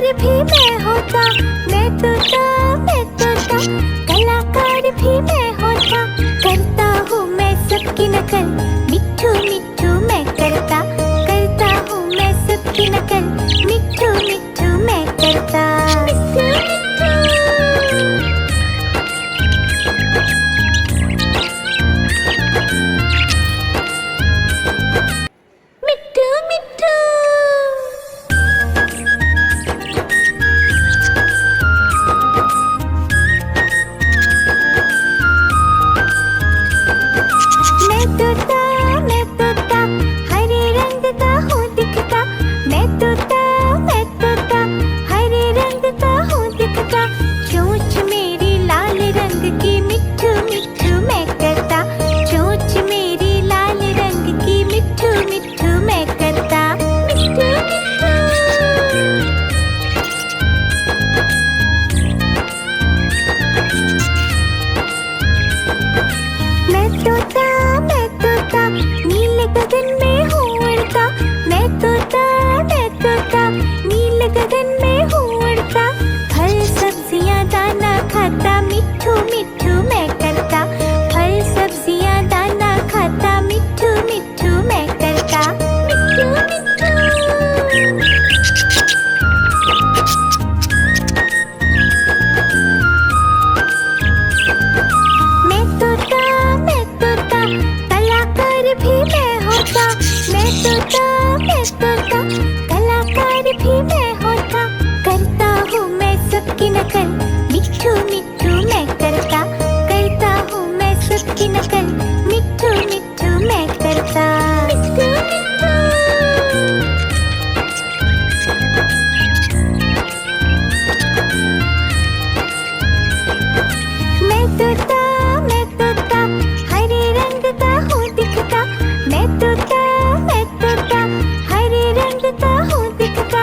कलाकार भी मैं होता, मैं तोता, मैं तोता, कलाकार भी मैं होता। करता हूँ मैं सबकी नकल, मिट्ठू मिट्ठू मैं करता हूँ मैं सबकी नकल, मिट्ठू मिट्ठू मैं करता। मिट्ठू मिट्ठू मैं तोता, हरे रंग का हूँ दिखता। मैं तोता, हरे रंग का हूँ दिखता। चोंच मेरी लाल रंग की, मिट्ठू मिट्ठू मैं करता। चोंच मेरी लाल रंग की, मिट्ठू मिट्ठू मैं करता। मिट्ठू मिट्ठू मैं तोता, नीले गगन में हूँ उड़ता। मैं तोता, नीले गगन में हूँ उड़ता। फल सब्जियाँ दाना खाता, मिट्ठू मिट्ठू मैं करता। फल सब्जियाँ दाना खाता, मिट्ठू मिट्ठू मैं करता। मिट्ठू मिट्ठू मैं तोता, कलाकार भी मैं होता। मैं तोता, कलाकार भी मैं होता। करता हूँ मैं सबकी नकल, मिट्ठू मिट्ठू मैं करता हूँ मैं सबकी नकल, मिट्ठू मिट्ठू मैं करता। मिट्ठू मिट्ठू मैं तोता, हरे रंग का हूँ दिखता। मैं तोता, हरे रंग का हूँ दिखता।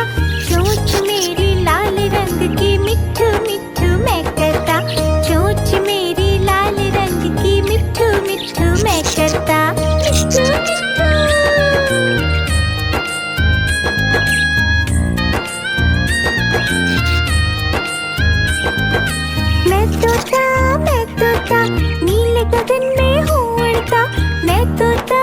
चोंच मेरी लाल रंग की, मिट्ठू मिट्ठू मैं करता। चोंच मेरी लाल रंग की, मिट्ठू मिट्ठू मैं करता। मिट्ठू मिट्ठू मैं तोता, नीले गगन में हूँ उड़ता। मैं तोता,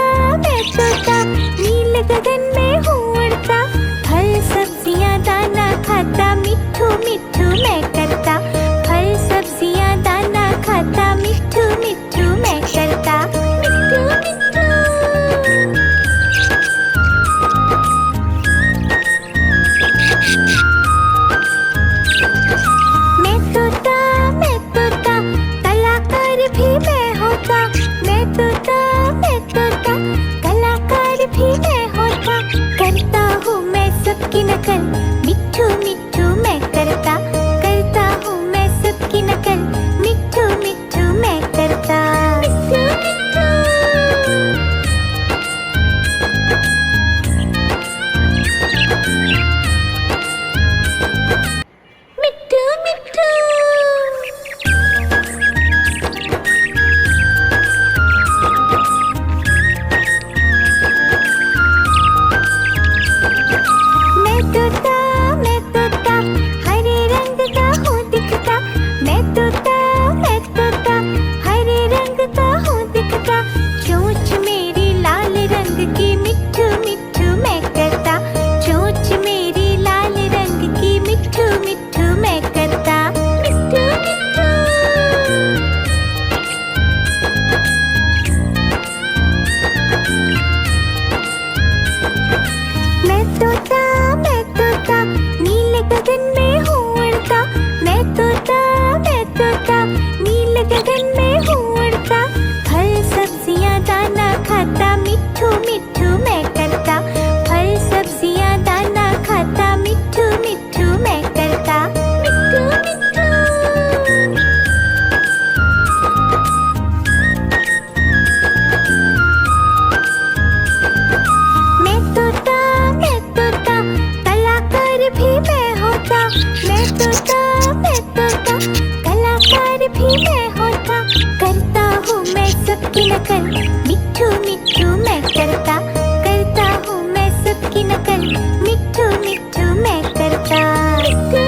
नीले गगन में हूँ उड़ता। फल सब्जियाँ दाना खाता, मिट्ठू मिट्ठू मैं करता। फल सब्जियाँ दाना खाता, मिट्ठू मिट्ठू मैं करता। मिट्ठू मिट्ठू मैं तोता, कलाकार भी मैं होता। मैं तोता, कलाकार भी मैं होता। करता हूँ मैं सबकी नकल, मिट्ठू मिट्ठू मैं करता हूँ मैं सबकी नकल, मिट्ठू मिट्ठू मैं करता। मिट्ठू मिट्ठू मिट्ठू मिट्ठू मैं तोता, हरे रंग का हूँ दिखता। मैं तोता, हरे रंग का हूँ दिखता। चोंच मेरी लाल रंग की, मिट्ठू मिट्ठू मैं करता। चोंच मेरी लाल रंग की, मिट्ठू मिट्ठू मैं करता। मिट्ठू मिट्ठू मैं तोता, नीले गगन में हूँ उड़ता। मैं तोता, नीले गगन में हूँ उड़ता। फल सब्जियाँ दाना खाता, मिट्ठू मिट्ठू मैं करता। फल सब्जियाँ दाना खाता, मिट्ठू मिट्ठू मैं करता। मिट्ठू मिट्ठू मैं तोता, कलाकार भी मैं होता। मैं तोता, कलाकार भी मैं होता। करता हूँ मैं सबकी नकल, मिट्ठू मिट्ठू मैं करता हूँ मैं सबकी नकल, मिट्ठू मिट्ठू मैं करता।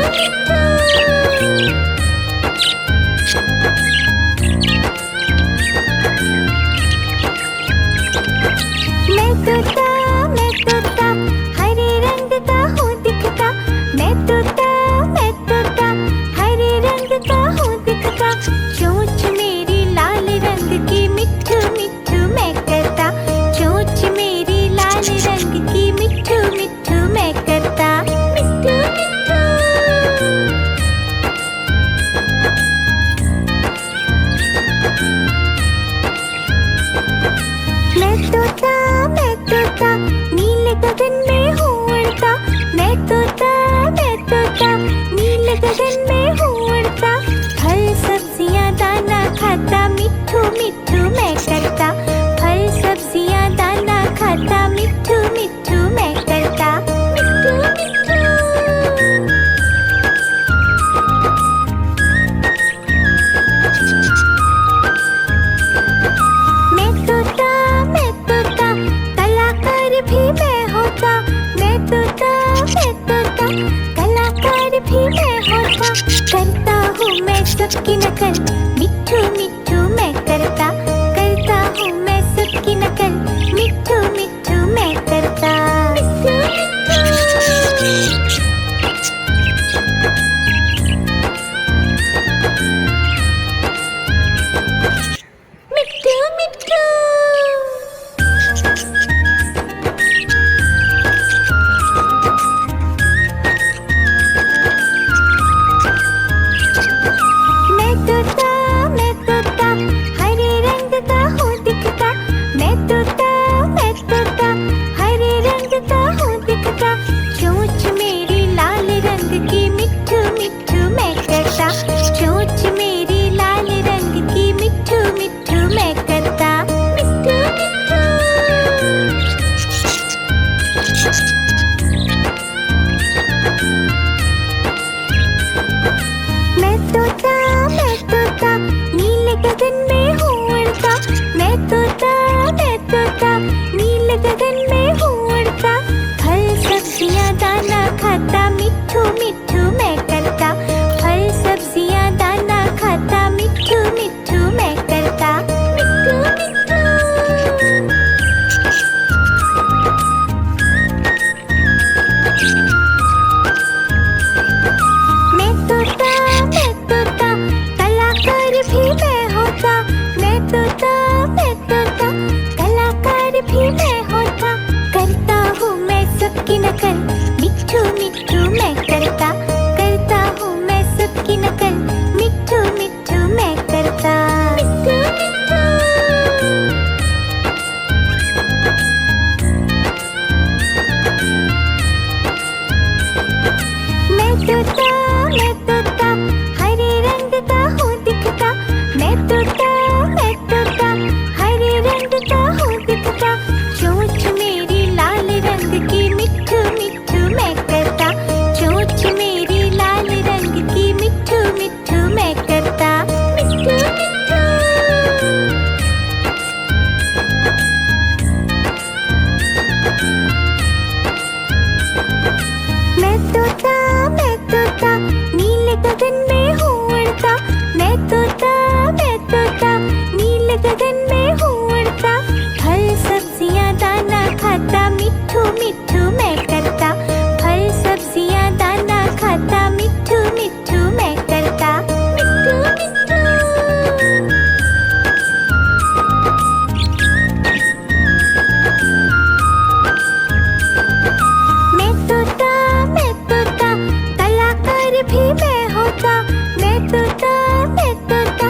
भी मैं होता, मैं तोता, मैं तोता,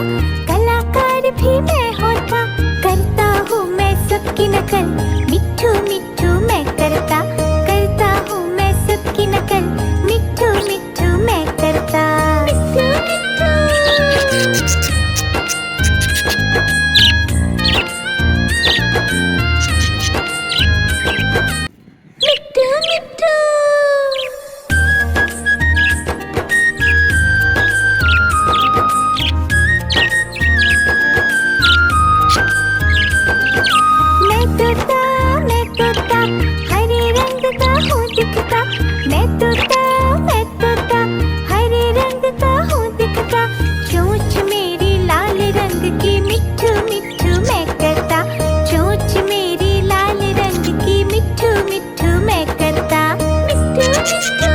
कलाकार भी मैं होता। करता हूँ मैं सबकी नकल, मिट्ठू मिट्ठू मैं करता, करता हूँ मैं सबकी नकल, मिट्ठू मिट्ठू मैं करता। मिट्ठू मिट्ठू मिट्ठू मिट्ठू। मैं तोता, हरे रंग का हूँ दिखता, मैं तोता, हरे रंग का हूँ दिखता। चोंच मेरी लाल रंग की, मिट्ठू मिट्ठू मैं करता, चोंच मेरी लाल रंग की, मिट्ठू मिट्ठू मैं करता। मिट्ठू मिट्ठू।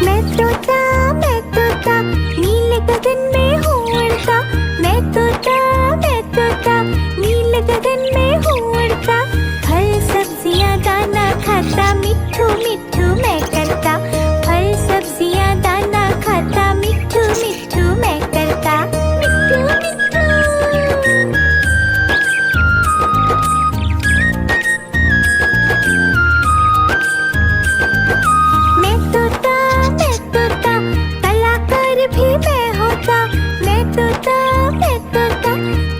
मैं तोता, नीले गगन में हूँ उड़ता, मैं तोता, नीले गगन में हूँ उड़ता। फल सब्जियाँ दाना खाता, मिट्ठू मिट्ठू मैं करता, फल सब्जियाँ दाना खाता, मिट्ठू मिट्ठू मैं करता। मिट्ठू मिट्ठू। मैं तोता, कलाकार भी मैं होता, मैं तोता,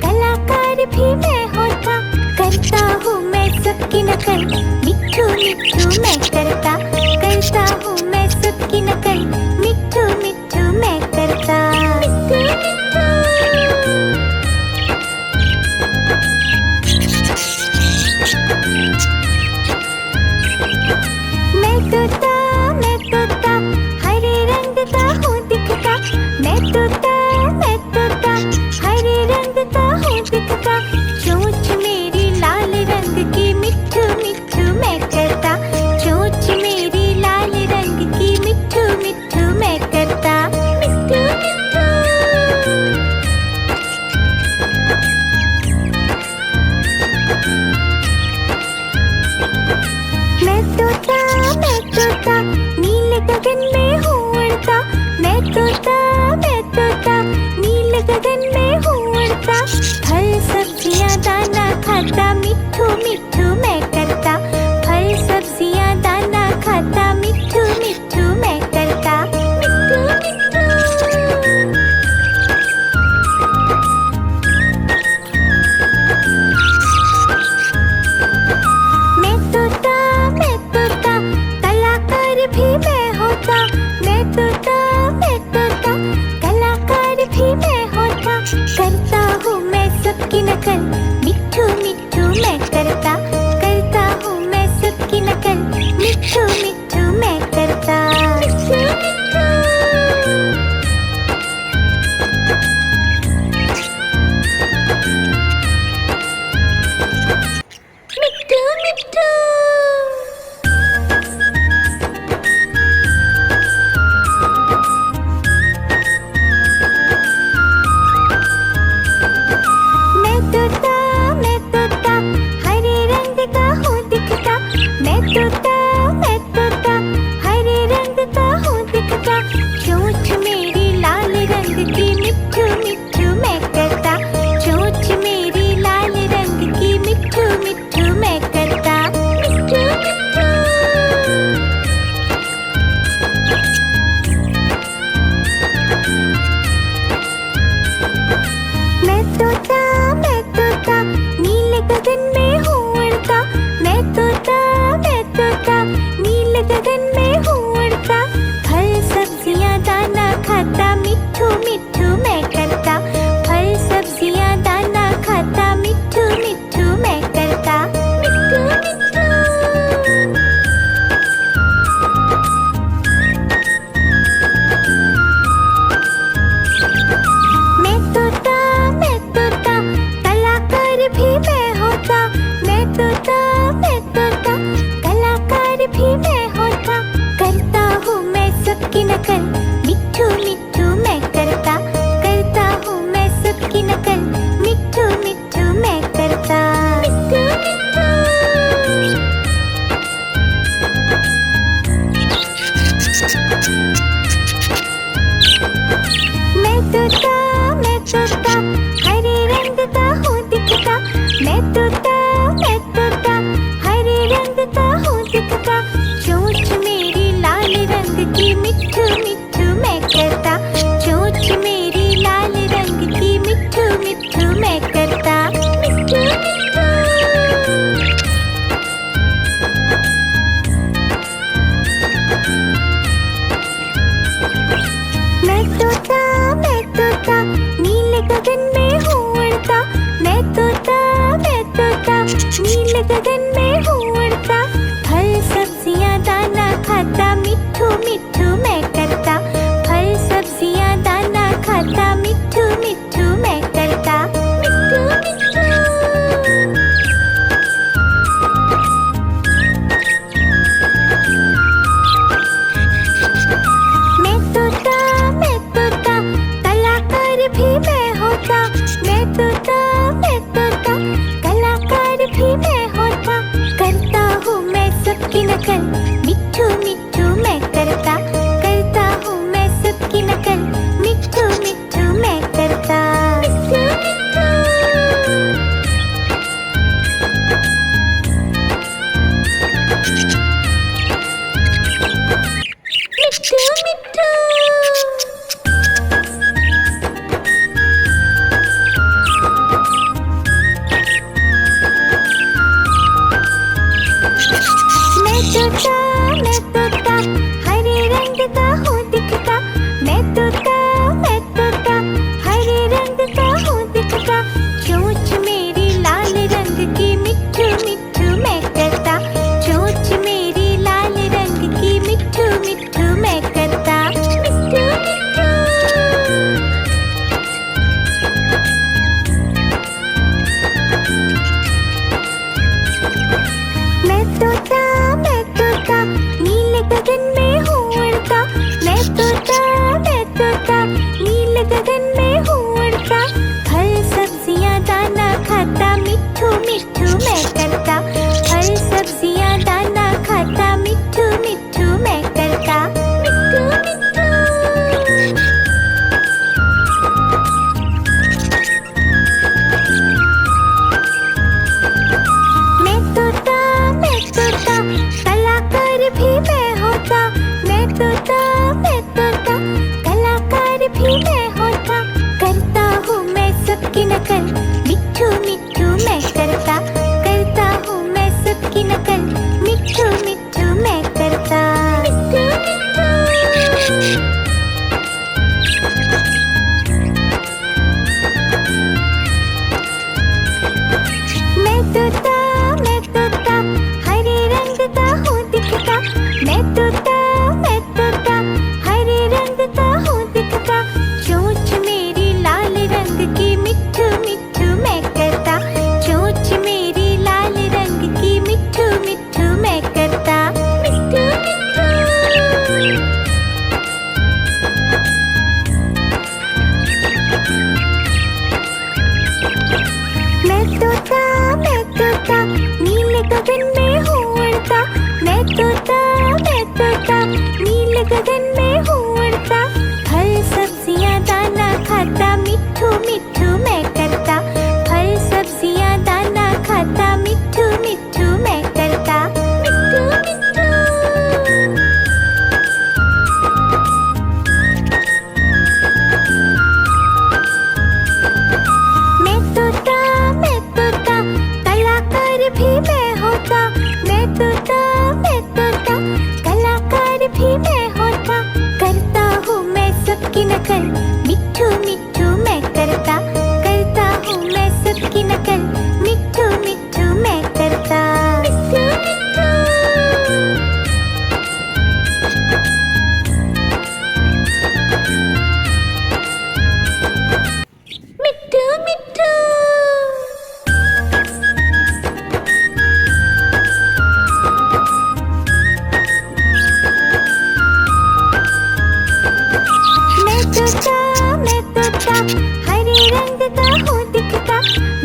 कलाकार भी मैं होता। करता हूँ मैं सबकी नकल, मिट्ठू मिट्ठू मैं करता, करता हूँ मैं सबकी नकल, मिट्ठू मिट्ठू मैं करता। मिट्ठू मिट्ठू। मैं तोता, हरे रंग का हूँ दिखता, मैं तोता, हरे रंग का हूँ दिखता। चोंच मेरी लाल रंग की, मिट्ठू मिट्ठू मैं करता, चोंच मेरी लाल रंग की, मिट्ठू मिट्ठू मैं करता। मिट्ठू मिट्ठू। मैं तोता, नीले गगन में हूँ उड़ता, मैं तोता, नीले गगन में हूँ उड़ता। फल सब्जियाँ दाना खाता, मिट्ठू मिट्ठू मैं करता, फल सब्जियाँ दाना खाता, मिट्ठू मिट्ठू मैं करता। मिट्ठू मिट्ठू। मैं तोता, कलाकार भी मैं होता, मैं तोता, कलाकार भी मैं होता। करता हूँ मैं सबकी नकल, मिट्ठू मिट्ठू मैं करता, करता हूँ मैं सबकी नकल, मिट्ठू मिट्ठू मैं करता। मिट्ठू मिट्ठू। मिट्ठू मिट्ठू। मैं तोता, हरे रंग का हूँ दिखता, मैं तोता, हरे रंग का हूँ दिखता। चोंच मेरी लाल रंग की, मिट्ठू मिट्ठू मैं करता, चोंच मेरी लाल रंग की, मिट्ठू मिट्ठू मैं करता। मिट्ठू मिट्ठू। मैं तोता, नीले गगन में हूँ उड़ता, मैं तोता, नीले गगन में हूँ उड़ता। फल सब्जियाँ दाना खाता, मिट्ठू मिट्ठू मैं करता, फल सब्जियाँ दाना खाता, मिट्ठू मिट्ठू मैं करता। मिट्ठू मिट्ठू। मैं तोता, कलाकार भी मैं होता, मैं तोता, कलाकार भी मैं होता। करता हूँ मैं सबकी नकल, मिट्ठू मिट्ठू मैं करता, करता हूँ मैं सबकी नकल, मिट्ठू मिट्ठू मैं करता। मिट्ठू नील गगन में हूँ उड़ता, फल सब्जियाँ दाना खाता, मिट्ठू मिट्ठू मैं करता। फल सब्जियाँ दाना खाता, मिट्ठू मिट्ठू मैं करता। मिट्ठू मिट्ठू। मैं तोता, कलाकार भी मैं होता। मैं तोता, कलाकार भी मैं होता। करता हूँ मैं सबकी नकल, मिट्ठू मिट्ठू मैं करता। करता हूँ मैं सबकी नकल, मिट्ठू मिट्ठू मैं करता। मिट्ठू मिट्ठू। मिट्ठू मिट्ठू। मैं तोता, हरे रंग का हूँ दिखता। मैं तोता, हरे रंग का हूँ दिखता। चोंच मेरी लाल रंग की, मिट्ठू मिट्ठू मैं करता। चोंच मेरी लाल रंग की, मिट्ठू मिट्ठू मैं करता। मिट्ठू मिट्ठू। मैं तोता, नील गगन में हूँ उड़ता। मैं तोता, नील गगन में हूँ उड़ता। फल सब्जियाँ दाना खाता, मिट्ठू मिट्ठू मैं करता। फल सब्जियाँ दाना खाता, मिट्ठू मिट्ठू मैं करता। मिट्ठू मिट्ठू। मैं तोता, कलाकार भी मैं होता। मैं तोता, कलाकार भी मैं होता। करता हूँ मैं सबकी नकल, मिट्ठू मिट्ठू मैं करता। करता हूँ मैं सबकी नकल, मिट्ठू मिट्ठू मैं करता। मिट्ठू मिट्ठू। मैं तोता, हरे रंग का हूँ दिखता। मैं तोता, हरे रंग का हूँ दिखता। चोंच मेरी लाल रंग की, मिट्ठू मिट्ठू मैं करता। चोंच मेरी लाल रंग की, मिट्ठू मिट्ठू मैं करता। मिट्ठू मिट्ठू। मैं तोता, नील गगन में हूँ उड़ता। मैं तोता, नील गगन में हूँ उड़ता। फल सब्जियाँ दाना खाता, मिट्ठू मिट्ठू मैं करता। फल सब्जियाँ दाना खाता, मिट्ठू मिट्ठू मैं करता। मिट्ठू मिट्ठू। मैं तोता, नील गगन में हूँ उड़ता। मैं तोता, नील गगन में हूँ उड़ता। फल सब्जियाँ दाना खाता, मिट्ठू मिट्ठू मैं करता। मिट्ठू मिट्ठू। मैं तोता, नील गगन में हूँ उड़ता। मैं तोता, नील गगन में हूँ उड़ता। फल सब्जियाँ दाना खाता, मिट्ठू मिट्ठू मैं करता। मिट्ठू मिट्ठू। मैं तोता, कलाकार भी मैं होता। मैं तोता, कलाकार भी मैं होता। करता हूँ मैं सबकी नकल, मिट्ठू मिट्ठू मैं करता। करता हूँ मैं सबकी नकल, मिट्ठू मिट्ठू मैं करता। मिट्ठू मिट्ठू। मिट्ठू मिट्ठू। मैं तोता, हरे रंग का हूँ दिखता।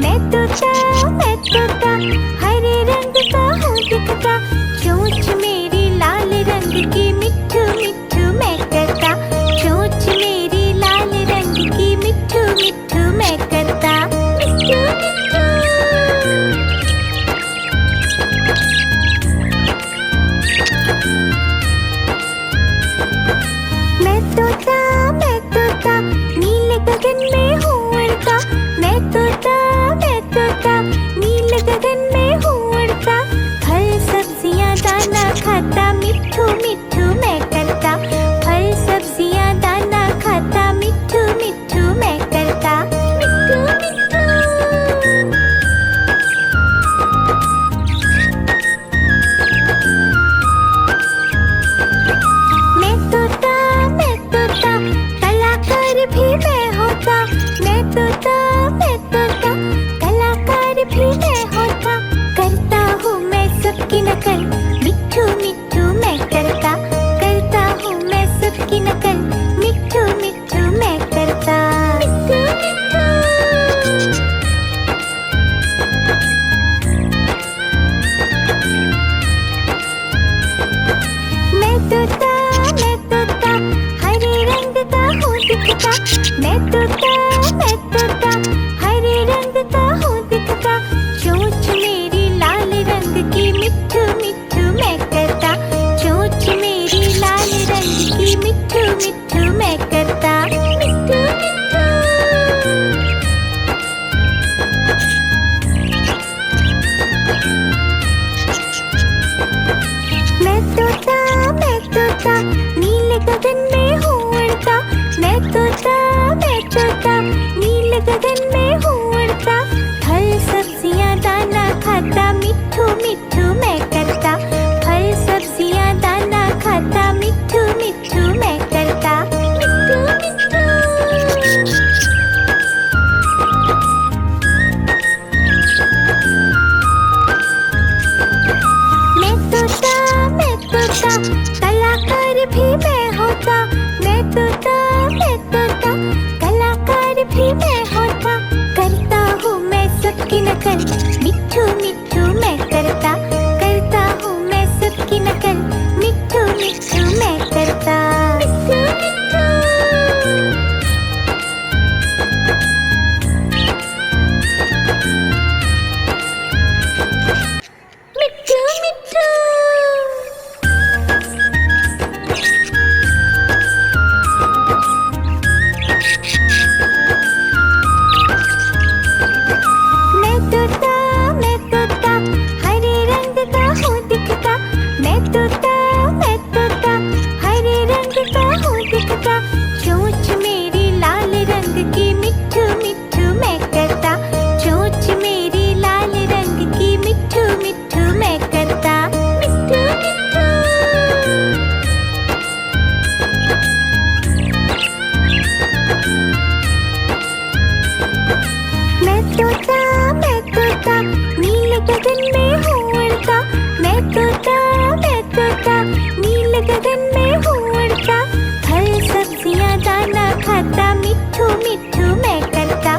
मैं तोता, हरे रंग का हूँ दिखता। चोंच मेरी लाल रंग की, मिट्ठू मिट्ठू मैं करता। चोंच मेरी लाल रंग की, मिट्ठू मिट्ठू मैं करता। मिट्ठू मिट्ठू। मैं तोता, नील गगन में हूँ उड़ता। मैं तोता, नील गगन में हूँ उड़ता। फल सब्जियाँ दाना खाता, मिट्ठू मिट्ठू मैं करता। फल सब्जियाँ दाना खाता, मिट्ठू मिट्ठू मैं करता। मिट्ठू मिट्ठू। मैं तोता नीले गगन में हूँ उड़ता। मैं तोता नीले गगन में हूँ उड़ता। फल सब्जियाँ दाना खाता मिट्ठू मिट्ठू मैं करता। फल सब्जियाँ दाना खाता मिट्ठू मिट्ठू मैं करता। मिट्ठू मिट्ठू। मैं तोता कलाकार भी मैं होता। मैं तोता कलाकार भी मैं होता। करता हूँ मैं सबकी नकल मिट्ठू मिट्ठू मैं करता। करता हूँ मैं सबकी नकल मिट्ठू मिट्ठू मैं करता। मिट्ठू मिट्ठू। मिट्ठू मिट्ठू। मैं तोता हरे रंग का हूँ दिखता। मैं तोता हरे रंग का हूँ दिखता। चोंच मेरी लाल रंग की मिट्ठू मिट्ठू मैं करता। चोंच मेरी लाल रंग की मिट्ठू मिट्ठू मैं करता। मिट्ठू मिट्ठू। मैं तोता नीले गगन में हूँ उड़ता। मैं तोता नीले गगन में हूँ उड़ता। फल सब्जियाँ दाना खाता मिट्ठू मिट्ठू मैं करता।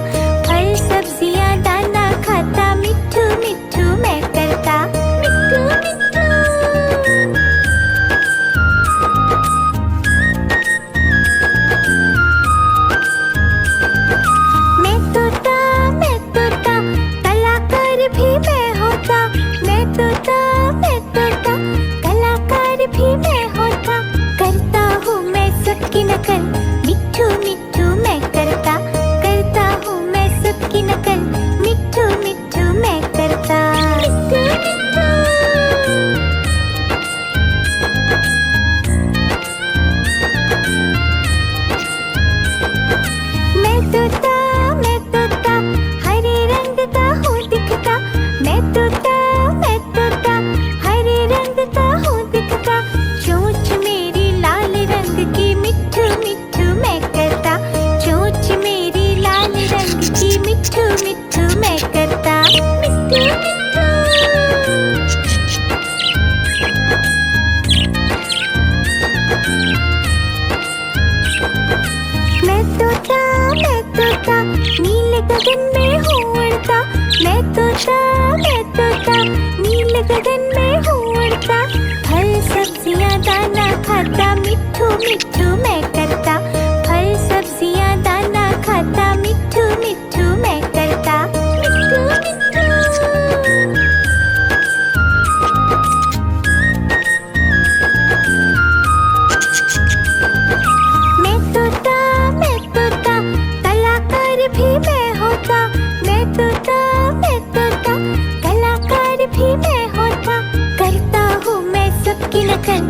फल सब्जियाँ दाना खाता मिट्ठू मिट्ठू मैं करता। मिट्ठू मिट्ठू। मैं तोता कलाकार भी मैं होता। मैं तोता कलाकार भी मैं होता। करता हूँ मैं सबकी नकल मिट्ठू मिट्ठू मैं करता। करता हूँ मैं सबकी नकल मिट्ठू मिट्ठू मैं करता। मिट्ठू मिट्ठू। मैं तोता हरे रंग का हूँ दिखता। मैं तोता हरे रंग का हूँ दिखता। चोंच मेरी लाल रंग की मिट्ठू मिट्ठू मैं करता। चोंच मेरी लाल रंग की मिट्ठू मिट्ठू मैं करता। मिट्ठू मिट्ठू। मैं तोता नीले गगन में हूँ उड़ता। मैं तोता नीले गगन में हूँ उड़ता। फल सब्जियाँ दाना खाता मिट्ठू मिट्ठू मैं करता। फल सब्जियाँ दाना खाता मिट्ठू मिट्ठू मैं करता। मिट्ठू मिट्ठू। मैं तोता कलाकार भी मैं होता। मैं तोता कलाकार भी मैं होता। करता हूँ मैं सबकी नकल